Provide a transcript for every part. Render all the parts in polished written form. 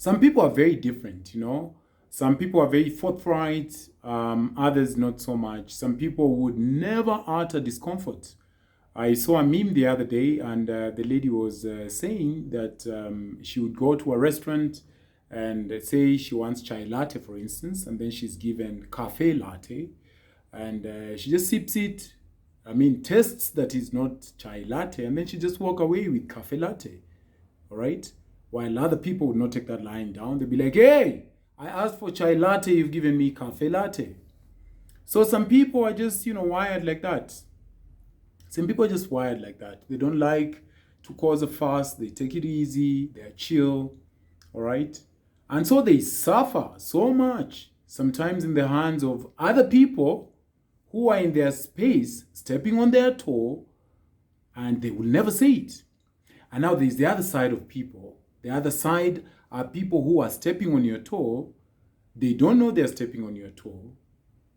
Some people are very different, you know. Some people are very forthright, others not so much. Some people would never utter discomfort. I saw a meme the other day, and the lady was saying that she would go to a restaurant and say she wants chai latte, for instance, and then she's given cafe latte, and she just sips it. I mean, tastes that is not chai latte, and then she just walk away with cafe latte. All right. While other people would not take that line down, they'd be like, "Hey, I asked for chai latte, you've given me cafe latte." So some people are just, wired like that. Some people are just wired like that. They don't like to cause a fuss. They take it easy. They're chill. All right. And so they suffer so much, sometimes in the hands of other people who are in their space, stepping on their toe, and they will never say it. And now there's the other side of people. The other side are people who are stepping on your toe. They don't know they're stepping on your toe.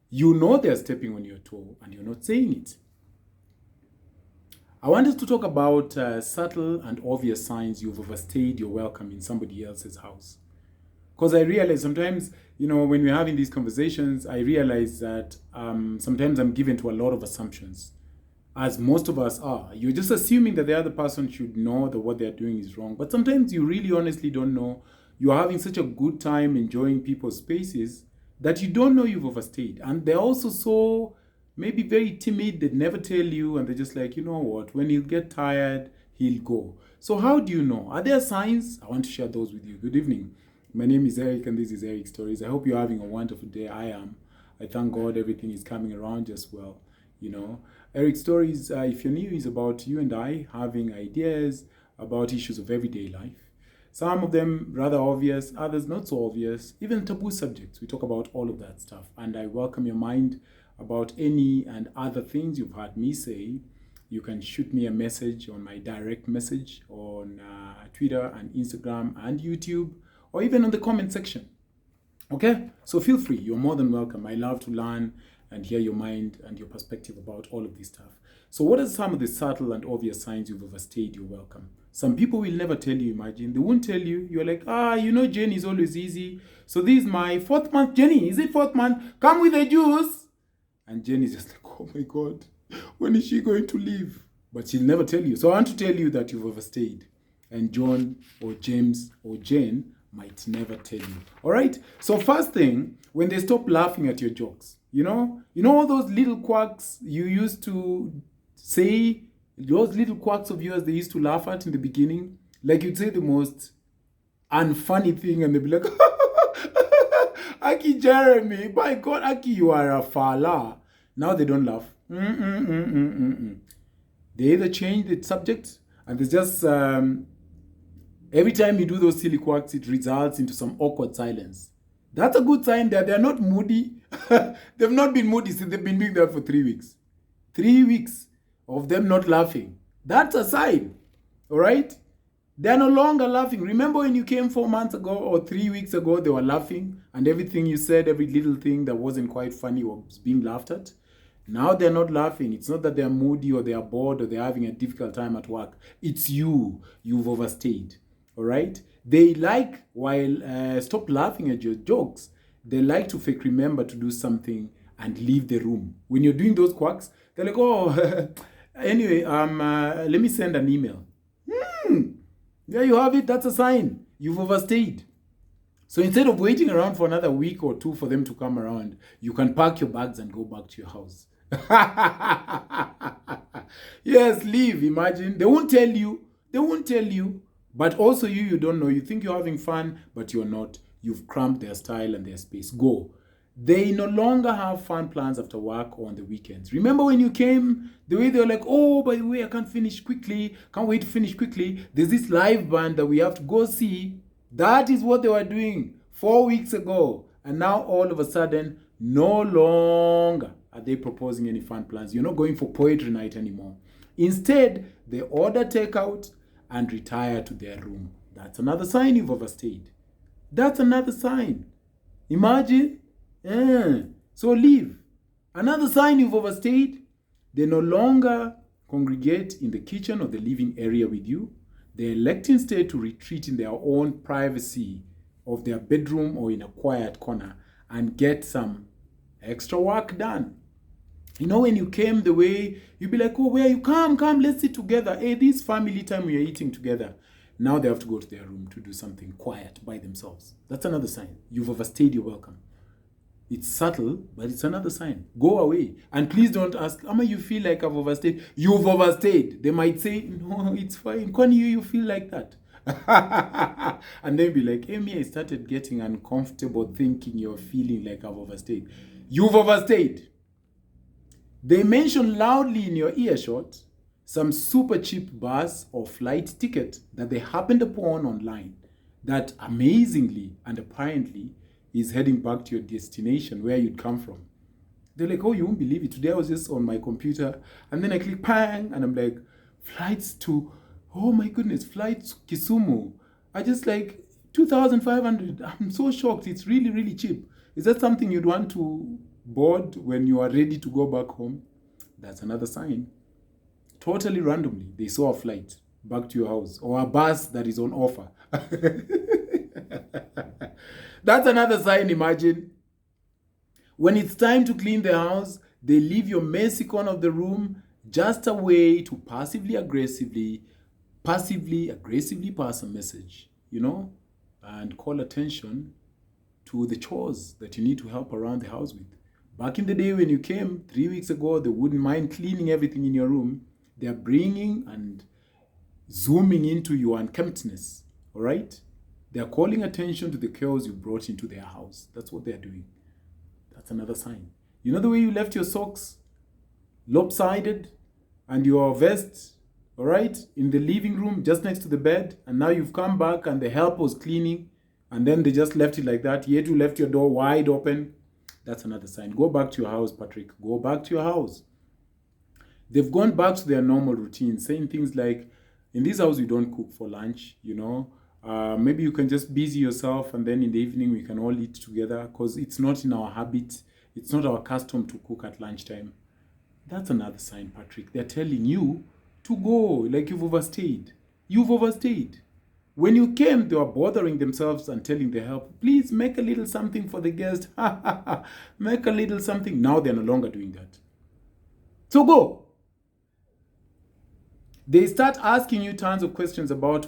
You know they're stepping on your toe, and you're not saying it. I want us to talk about subtle and obvious signs you've overstayed your welcome in somebody else's house. Because I realize sometimes, when we're having these conversations, I realize that sometimes I'm given to a lot of assumptions, as most of us are. You're just assuming that the other person should know that what they're doing is wrong. But sometimes you really honestly don't know. You're having such a good time enjoying people's spaces that you don't know you've overstayed. And they're also so maybe very timid. They never tell you, and they're just like, you know what, when he'll get tired, he'll go. So how do you know? Are there signs? I want to share those with you. Good evening. My name is Eric, and this is Eric Stories. I hope you're having a wonderful day. I am. I thank God everything is coming around just well. Eric Stories, if you're new, is about you and I having ideas about issues of everyday life. Some of them rather obvious, others not so obvious, even taboo subjects. We talk about all of that stuff. And I welcome your mind about any and other things you've heard me say. You can shoot me a message on my direct message on Twitter and Instagram and YouTube, or even on the comment section. Okay? So feel free. You're more than welcome. I love to learn and hear your mind and your perspective about all of this stuff. So what are some of the subtle and obvious signs you've overstayed your welcome? Some people will never tell you, imagine. They won't tell you. You're like, Jenny is always easy. So this is my 4th month. Jenny, is it 4th month? Come with the juice. And Jenny's just like, oh my God, when is she going to leave? But she'll never tell you. So I want to tell you that you've overstayed. And John or James or Jane might never tell you. All right? So first thing, when they stop laughing at your jokes, all those little quirks you used to say, those little quirks of yours they used to laugh at in the beginning, like you'd say the most unfunny thing and they'd be like, Aki Jeremy, by God, Aki, you are a fala. Now they don't laugh. They either change the subject and there's just, every time you do those silly quirks, it results into some awkward silence. That's a good sign that they're not moody. They've not been moody since they've been doing that for 3 weeks. 3 weeks of them not laughing. That's a sign. All right? They're no longer laughing. Remember when you came 4 months ago or 3 weeks ago, they were laughing and everything you said, every little thing that wasn't quite funny was being laughed at? Now they're not laughing. It's not that they're moody or they're bored or they're having a difficult time at work. It's you. You've overstayed. All right? They like, while stop laughing at your jokes, they like to fake remember to do something and leave the room. When you're doing those quacks, they're like, oh, anyway, let me send an email. There you have it. That's a sign. You've overstayed. So instead of waiting around for another week or two for them to come around, you can pack your bags and go back to your house. Yes, leave. Imagine. They won't tell you. But also you don't know. You think you're having fun, but you're not. You've cramped their style and their space. Go. They no longer have fun plans after work or on the weekends. Remember when you came, the way they were like, oh, by the way, I can't wait to finish quickly. There's this live band that we have to go see. That is what they were doing 4 weeks ago. And now all of a sudden, no longer are they proposing any fun plans. You're not going for poetry night anymore. Instead, they order takeout and retire to their room. That's another sign you've overstayed. That's another sign. Imagine. So leave. Another sign you've overstayed. They no longer congregate in the kitchen or the living area with you. They elect instead to retreat in their own privacy of their bedroom or in a quiet corner and get some extra work done. You know, when you came the way, you'd be like, oh, where you come, let's sit together. Hey, this family time we are eating together. Now they have to go to their room to do something quiet by themselves. That's another sign. You've overstayed your welcome. It's subtle, but it's another sign. Go away. And please don't ask, Ama, you feel like I've overstayed. You've overstayed. They might say, no, it's fine. Kwani you feel like that? And they'll be like, Amy, I started getting uncomfortable thinking you're feeling like I've overstayed. You've overstayed. They mention loudly in your earshot some super cheap bus or flight ticket that they happened upon online that amazingly and apparently is heading back to your destination where you'd come from. They're like, oh, you won't believe it. Today I was just on my computer and then I click pang and I'm like, flights to, oh my goodness, flights to Kisumu. I just like 2,500. I'm so shocked. It's really, really cheap. Is that something you'd want to board when you are ready to go back home? That's another sign. Totally randomly, they saw a flight back to your house or a bus that is on offer. That's another sign, imagine. When it's time to clean the house, they leave your messy corner of the room just a way to passively aggressively pass a message, you know, and call attention to the chores that you need to help around the house with. Back in the day when you came 3 weeks ago, they wouldn't mind cleaning everything in your room. They're bringing and zooming into your unkemptness, all right? They're calling attention to the chaos you brought into their house. That's what they're doing. That's another sign. You know the way you left your socks lopsided and your vest, all right, in the living room just next to the bed, and now you've come back and the help was cleaning and then they just left it like that, yet you left your door wide open. That's another sign. Go back to your house, Patrick. Go back to your house. They've gone back to their normal routine, saying things like, in this house, we don't cook for lunch, you know. Maybe you can just busy yourself and then in the evening we can all eat together because it's not in our habit. It's not our custom to cook at lunchtime. That's another sign, Patrick. They're telling you to go, like you've overstayed. You've overstayed. When you came, they were bothering themselves and telling the help, please make a little something for the guest. Make a little something. Now they're no longer doing that. So go. They start asking you tons of questions about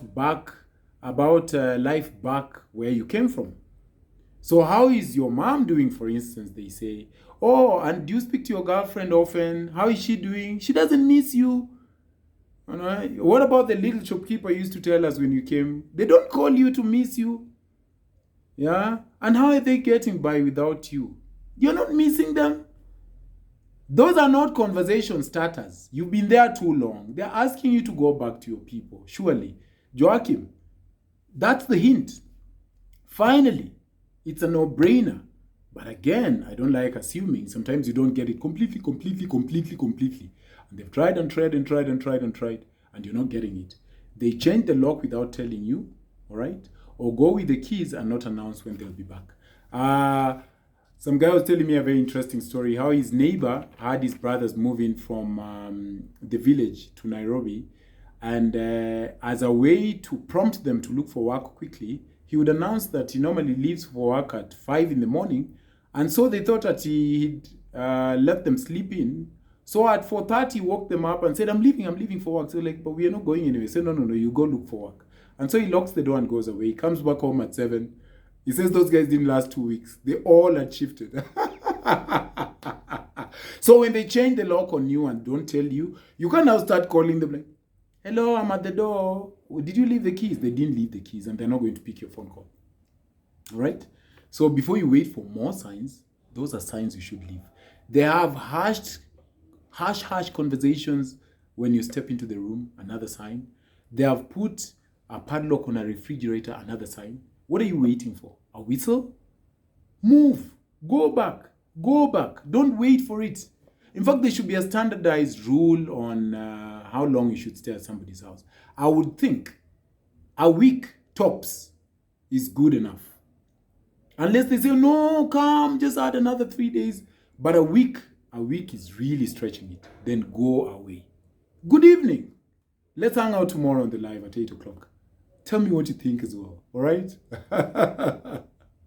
life back where you came from. So how is your mom doing, for instance? They say, oh, and do you speak to your girlfriend often? How is she doing? She doesn't miss you. What about the little shopkeeper used to tell us when you came? They don't call you to miss you. Yeah? And how are they getting by without you? You're not missing them. Those are not conversation starters. You've been there too long. They're asking you to go back to your people. Surely. Joachim, that's the hint. Finally, it's a no-brainer. But again, I don't like assuming. Sometimes you don't get it completely. And they've tried and tried, and you're not getting it. They change the lock without telling you, all right? Or go with the keys and not announce when they'll be back. Some guy was telling me a very interesting story, how his neighbor had his brothers move in from the village to Nairobi. And as a way to prompt them to look for work quickly, he would announce that he normally leaves for work at 5 in the morning. And so they thought that he'd let them sleep in. So at 4:30, he woke them up and said, I'm leaving for work. So like, but we are not going anywhere. He said, no, you go look for work. And so he locks the door and goes away. He comes back home at 7. He says those guys didn't last 2 weeks. They all had shifted. So when they change the lock on you and don't tell you, you can now start calling them like, hello, I'm at the door. Did you leave the keys? They didn't leave the keys and they're not going to pick your phone call. All right? So before you wait for more signs, those are signs you should leave. They have harsh conversations when you step into the room, another sign. They have put a padlock on a refrigerator, another sign. What are you waiting for? A whistle? Move. Go back. Don't wait for it. In fact, there should be a standardized rule on how long you should stay at somebody's house. I would think a week tops is good enough. Unless they say, no, come, just add another 3 days. But a week is really stretching it. Then go away. Good evening. Let's hang out tomorrow on the live at 8 o'clock. Tell me what you think as well. All right?